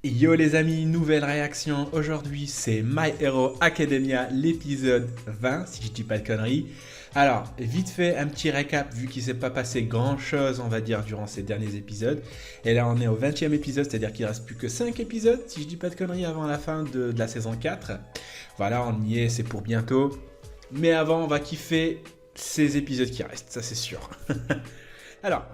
Yo les amis, nouvelle réaction. Aujourd'hui c'est My Hero Academia, l'épisode 20, si je dis pas de conneries. Alors, vite fait, un petit récap, vu qu'il s'est pas passé grand chose, on va dire, durant ces derniers épisodes. Et là on est au 20e épisode, c'est-à-dire qu'il reste plus que 5 épisodes, si je dis pas de conneries, avant la fin de la saison 4. Voilà, on y est, c'est pour bientôt. Mais avant, on va kiffer ces épisodes qui restent, ça c'est sûr. Alors,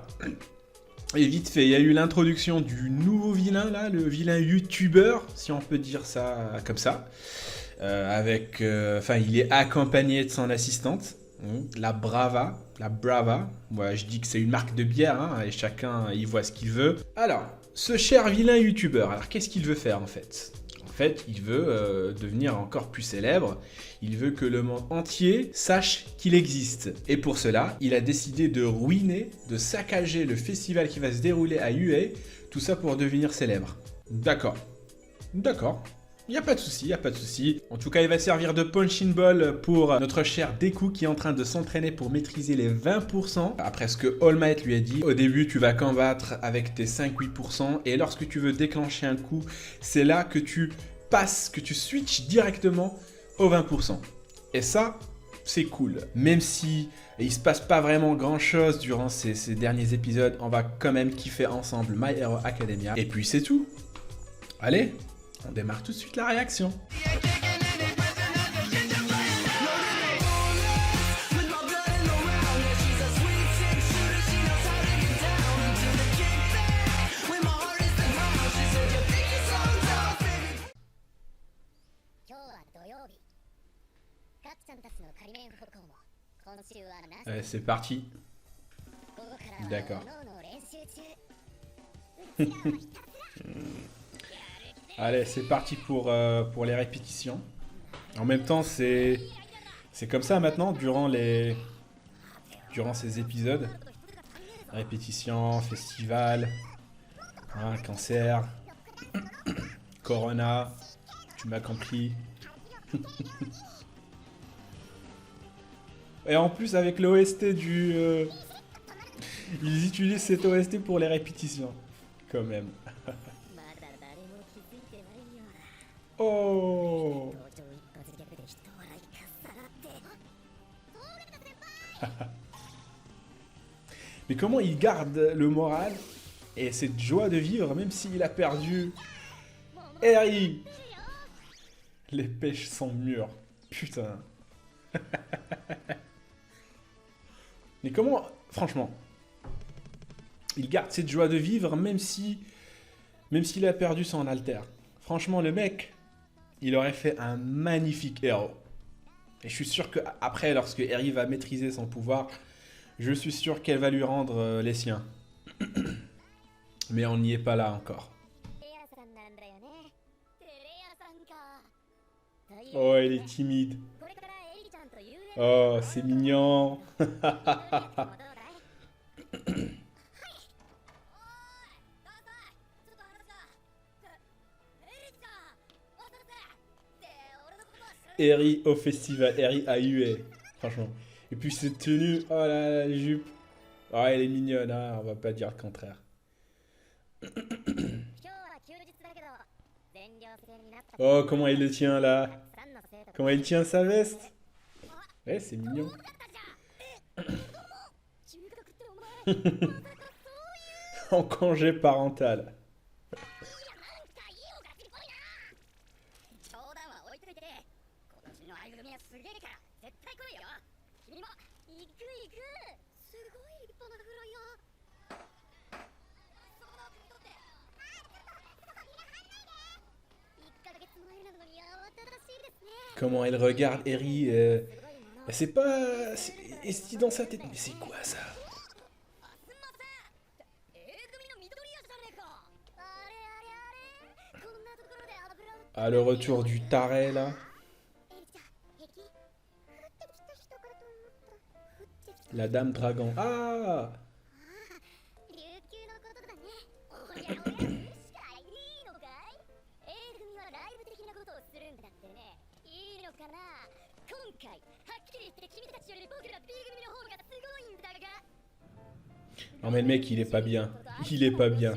et vite fait, il y a eu l'introduction du nouveau vilain, là, le vilain youtubeur, si on peut dire ça comme ça. Il est accompagné de son assistante, la Brava. La Brava. Moi, je dis que c'est une marque de bière, hein, et chacun y voit ce qu'il veut. Alors, ce cher vilain youtubeur, alors qu'est-ce qu'il veut faire en fait? En fait, il veut devenir encore plus célèbre. Il veut que le monde entier sache qu'il existe. Et pour cela, il a décidé de ruiner, de saccager le festival qui va se dérouler à UA. Tout ça pour devenir célèbre. D'accord. D'accord. Il n'y a pas de souci, il n'y a pas de souci. En tout cas, il va servir de punching ball pour notre cher Deku qui est en train de s'entraîner pour maîtriser les 20%. Après ce que All Might lui a dit, au début, tu vas combattre avec tes 5-8%. Et lorsque tu veux déclencher un coup, c'est là que tu passes, que tu switches directement aux 20%. Et ça, c'est cool. Même si il se passe pas vraiment grand chose durant ces derniers épisodes, on va quand même kiffer ensemble My Hero Academia. Et puis c'est tout. Allez, on démarre tout de suite la réaction. Allez, c'est parti. D'accord. Allez, c'est parti pour les répétitions. En même temps, c'est comme ça maintenant, durant ces épisodes. Répétition, festival, hein, cancer, corona, tu m'as compris. Et en plus, avec l'OST ils utilisent cette OST pour les répétitions. Quand même. Oh. Mais comment il garde le moral et cette joie de vivre même s'il a perdu Eri. Les pêches sont mûres. Putain. Mais comment, franchement, il garde cette joie de vivre même s'il a perdu son alter. Franchement, le mec, il aurait fait un magnifique héros. Et je suis sûr qu'après, lorsque Eri va maîtriser son pouvoir, je suis sûr qu'elle va lui rendre les siens. Mais on n'y est pas là encore. Oh, elle est timide. Oh, c'est mignon. Eri au festival, Eri à UA. Franchement. Et puis cette tenue, oh là là, la jupe. Oh, elle est mignonne, hein, on va pas dire le contraire. Oh, comment il le tient là. Comment il tient sa veste. Ouais, c'est mignon. En congé parental. Comment elle regarde Eri. C'est pas. Est-ce dans sa tête? Mais c'est quoi ça? Ah, le retour du taré là. La dame dragon. Ah! Non mais le mec il est pas bien. Il est pas bien.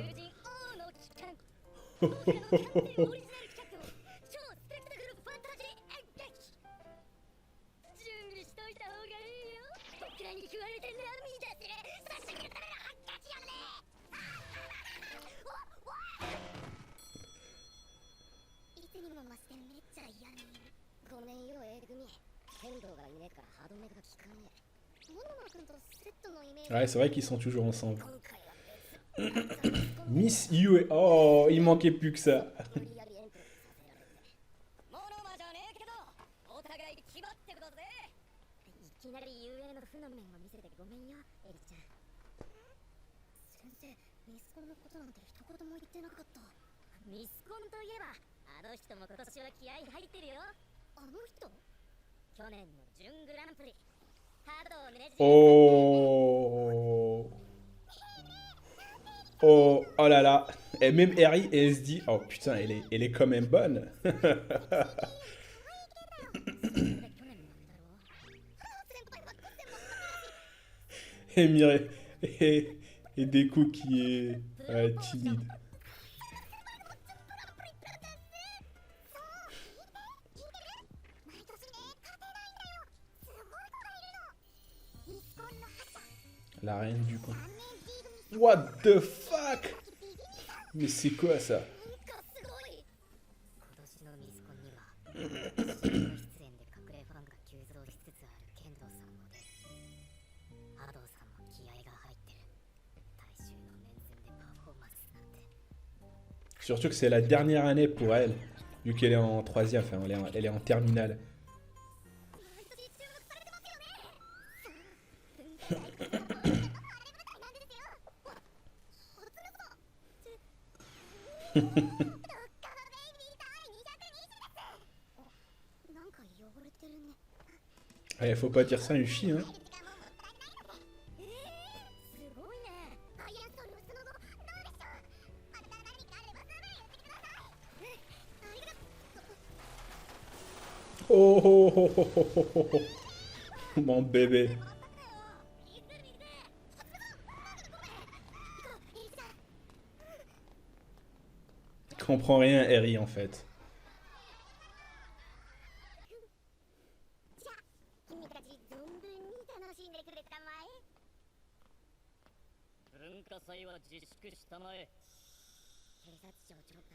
Ouais, c'est vrai qu'ils sont toujours ensemble. Miss Yue. Oh, il manquait plus que ça. Oh. Oh, oh là là. Et même Eri, elle se dit, oh putain, elle est quand même bonne. Et Mireille, et Deku qui est timide. La reine du coin. What the fuck? Mais c'est quoi ça? Surtout que c'est la dernière année pour elle, vu qu'elle est en troisième, enfin elle est en terminale. Ouais, faut pas dire ça à une fille, hein. Oh, oh, oh, oh, oh, oh, oh, oh. Mon bébé. Je comprends rien, Eri, en fait.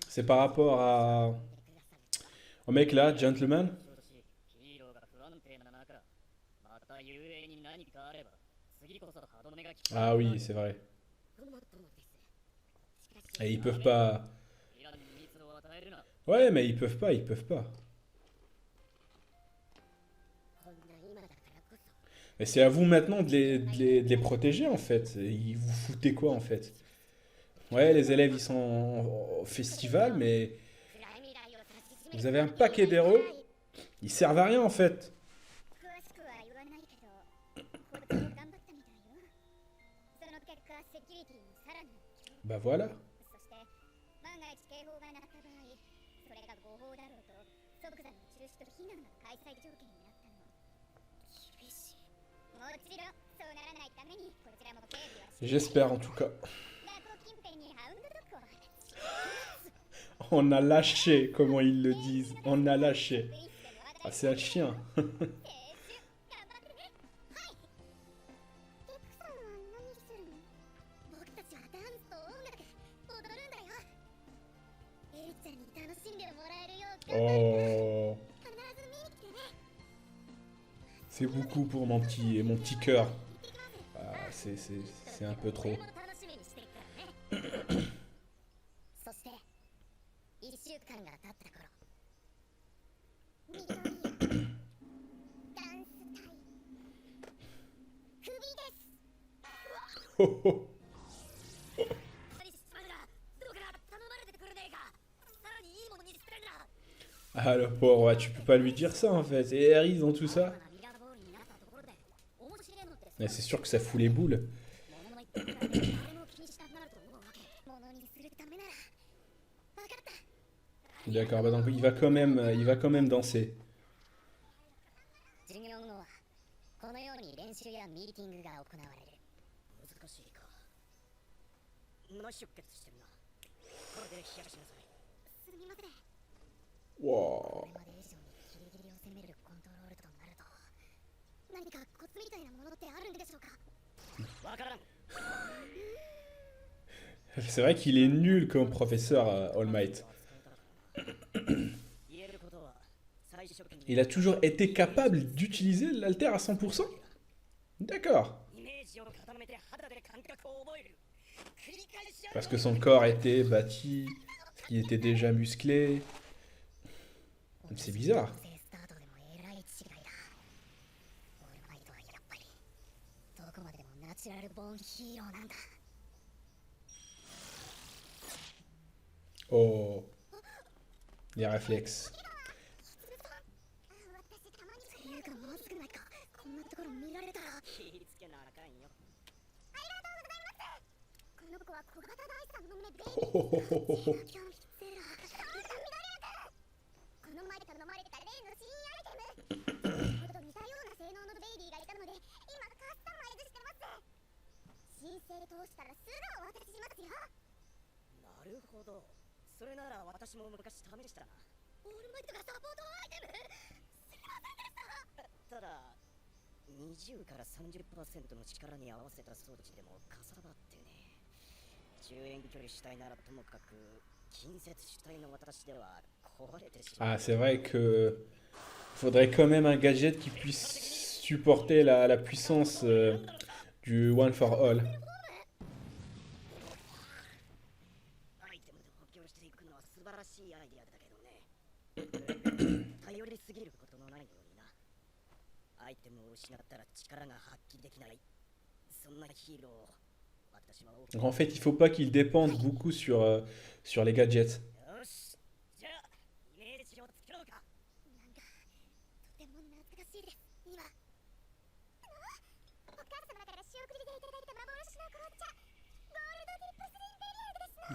C'est par rapport au mec là, Gentleman. Ah oui, c'est vrai. Et ils peuvent pas. Ouais, mais ils peuvent pas, ils peuvent pas. Mais c'est à vous maintenant de les protéger en fait. Ils vous foutez quoi en fait? Ouais, les élèves ils sont au festival, mais vous avez un paquet d'héros, ils servent à rien en fait. Bah voilà. J'espère en tout cas. On a lâché, comment ils le disent. On a lâché. Ah, c'est un chien. Oh. C'est beaucoup pour mon petit cœur. Ah, c'est un peu trop. Oh, oh. Ah le pauvre, ouais, tu peux pas lui dire ça en fait. Et Harry dans tout ça. Mais c'est sûr que ça fout les boules. D'accord, bah donc il va quand même danser. Wow. C'est vrai qu'il est nul comme professeur All Might. Il a toujours été capable d'utiliser l'alter à 100%. D'accord. Parce que son corps était bâti, qu'il était déjà musclé. C'est bizarre. Oh, les réflexes. Oh, oh, oh, oh, oh. Ah, c'est vrai que faudrait quand même un gadget qui puisse supporter la puissance du One for All. Donc en fait, il faut pas qu'il dépende beaucoup sur les gadgets.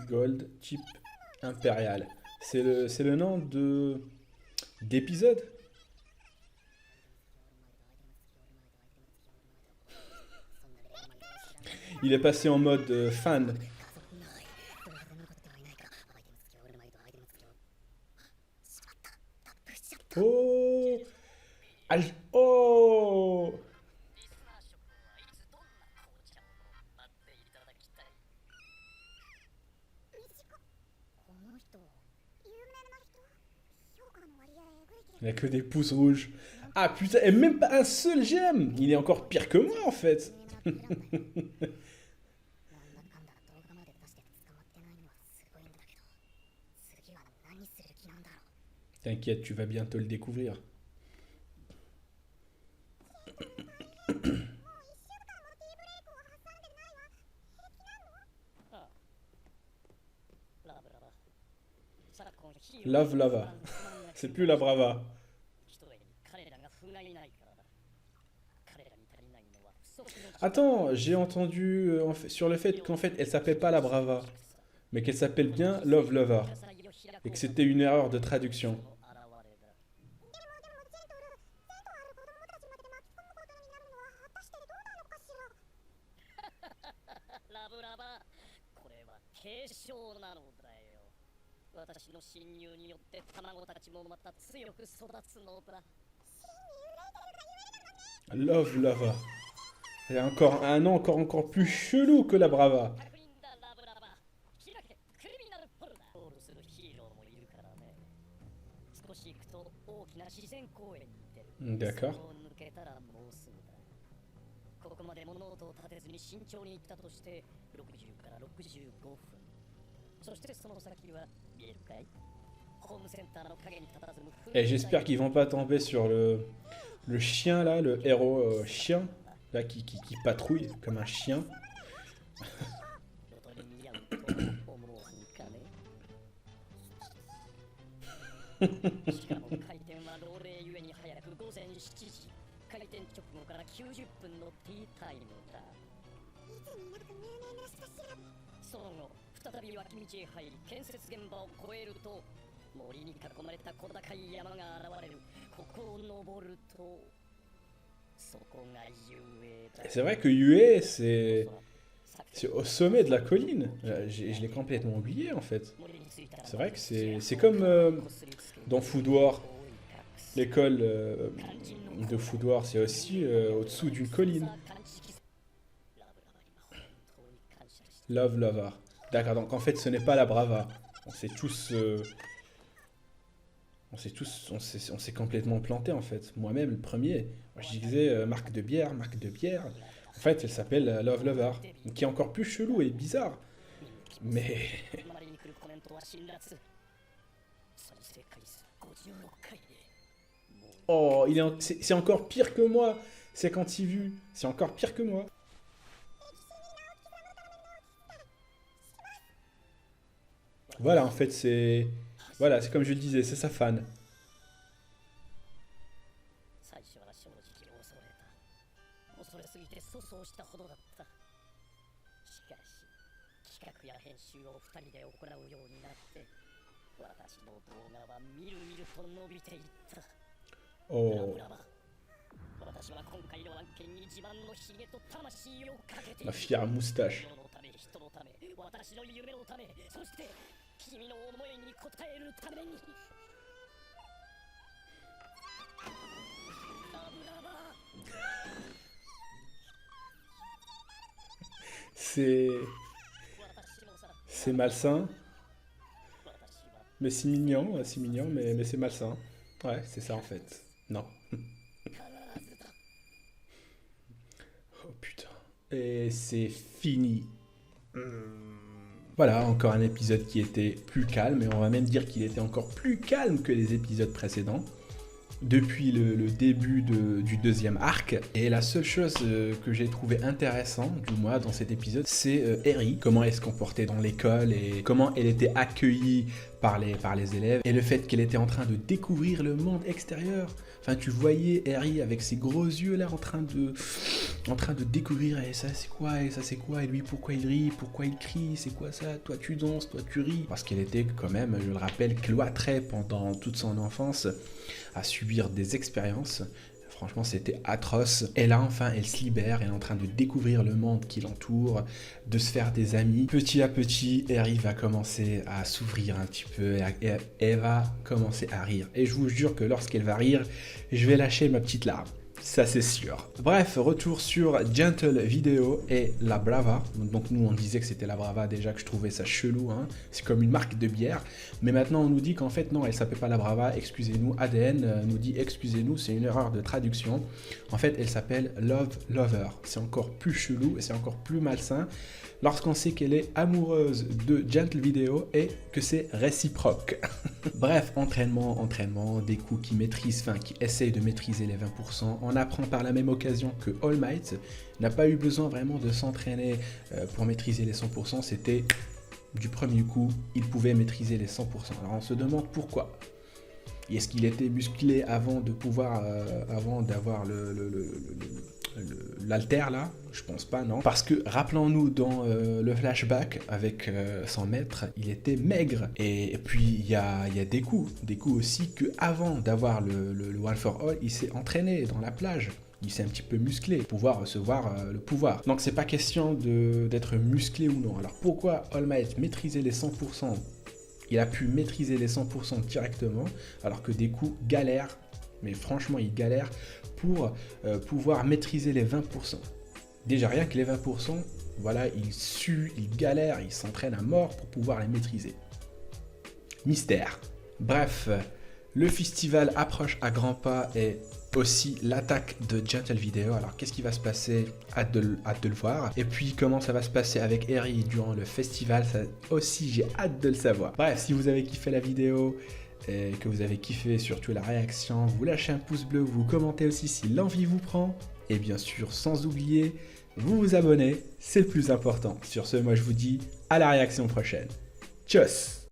Gold Chip Impérial. C'est le nom d'épisode. Il est passé en mode fan. Oh, oh. Il n'y a que des pouces rouges. Ah putain, et même pas un seul gemme. Il est encore pire que moi en fait. T'inquiète, tu vas bientôt le découvrir. Love Lava. C'est plus la Brava. Attends, j'ai entendu sur le fait qu'en fait elle s'appelle pas la Brava, mais qu'elle s'appelle bien Love Lover. Et que c'était une erreur de traduction. Love Lava. C'est encore un nom encore plus chelou que la Brava. D'accord. Et j'espère qu'ils vont pas tomber sur le chien là, le héros chien, là qui patrouille comme un chien. Et c'est vrai que Yue, c'est au sommet de la colline. Je l'ai complètement oublié en fait. C'est vrai que c'est comme Dans Food War, l'école de Food War, c'est aussi au-dessous d'une colline. Love Lover. D'accord, donc en fait, ce n'est pas la Brava. On s'est tous... on s'est complètement planté en fait. Moi-même, le premier. Moi, je disais marque de bière, marque de bière. En fait, elle s'appelle Love Lover. Qui est encore plus chelou et bizarre. Mais... Oh, c'est encore pire que moi. C'est quand il vu. C'est encore pire que moi. Voilà, en fait, c'est... Voilà, c'est comme je le disais, c'est sa fan. 最初は正直恐れた。恐れすぎて粗相したほどだった。しかし、企画や編集を2人で行うようになって、私の動画はみるみると伸びていった。Oh, 私は今回の案件に自慢のヒゲと魂をかけている。 la fière moustache. 世のため、人のため、私の夢のため、そして君の思いに応えるために。C'est... C'est malsain. Mais c'est mignon, mais c'est malsain. Ouais, c'est ça en fait. Non. Oh putain. Et c'est fini. Voilà, encore un épisode qui était plus calme, et on va même dire qu'il était encore plus calme que les épisodes précédents, depuis le début du deuxième arc. Et la seule chose que j'ai trouvé intéressant, du moins dans cet épisode, c'est Eri, comment elle se comportait dans l'école, et comment elle était accueillie par les élèves, et le fait qu'elle était en train de découvrir le monde extérieur. Enfin, tu voyais Eri avec ses gros yeux là en train de découvrir, et ça c'est quoi, et ça c'est quoi, et lui pourquoi il rit, pourquoi il crie, c'est quoi ça, toi tu danses, toi tu ris. Parce qu'elle était quand même, je le rappelle, cloîtrée pendant toute son enfance à subir des expériences. Franchement, c'était atroce. Et là, enfin, elle se libère, elle est en train de découvrir le monde qui l'entoure, de se faire des amis. Petit à petit, Eri va commencer à s'ouvrir un petit peu, et elle va commencer à rire. Et je vous jure que lorsqu'elle va rire, je vais lâcher ma petite larme. Ça c'est sûr. Bref, retour sur Gentle Video et la Brava. Donc nous on disait que c'était la Brava déjà, que je trouvais ça chelou, hein. C'est comme une marque de bière. Mais maintenant on nous dit qu'en fait non, elle s'appelle pas la Brava, excusez-nous. ADN nous dit excusez-nous, c'est une erreur de traduction. En fait elle s'appelle Love Lover. C'est encore plus chelou et c'est encore plus malsain lorsqu'on sait qu'elle est amoureuse de Gentle Video et que c'est réciproque. Bref, entraînement, Deku qui maîtrise, enfin qui essaye de maîtriser les 20%. On apprend par la même occasion que All Might n'a pas eu besoin vraiment de s'entraîner pour maîtriser les 100%. C'était du premier coup, il pouvait maîtriser les 100%. Alors on se demande pourquoi. Est-ce qu'il était musclé avant de pouvoir, avant d'avoir l'alter là? Je pense pas, non. Parce que rappelons-nous dans le flashback avec son maître, il était maigre. Et puis il y a Deku aussi, que avant d'avoir le One for All, il s'est entraîné dans la plage. Il s'est un petit peu musclé pour pouvoir recevoir le pouvoir. Donc c'est pas question d'être musclé ou non. Alors pourquoi All Might maîtrisait les 100%? Il a pu maîtriser les 100% directement, alors que Deku galère, mais franchement il galère pour pouvoir maîtriser les 20%. Déjà rien que les 20%, voilà, il sue, il galère, il s'entraîne à mort pour pouvoir les maîtriser. Mystère. Bref, le festival approche à grands pas et aussi l'attaque de Gentle Video. Alors qu'est-ce qui va se passer? Hâte de le voir. Et puis comment ça va se passer avec Eri durant le festival, ça aussi j'ai hâte de le savoir. Bref, si vous avez kiffé la vidéo et que vous avez kiffé surtout la réaction, vous lâchez un pouce bleu, vous commentez aussi si l'envie vous prend. Et bien sûr, sans oublier, vous vous abonnez, c'est le plus important. Sur ce, moi je vous dis à la réaction prochaine. Tchuss!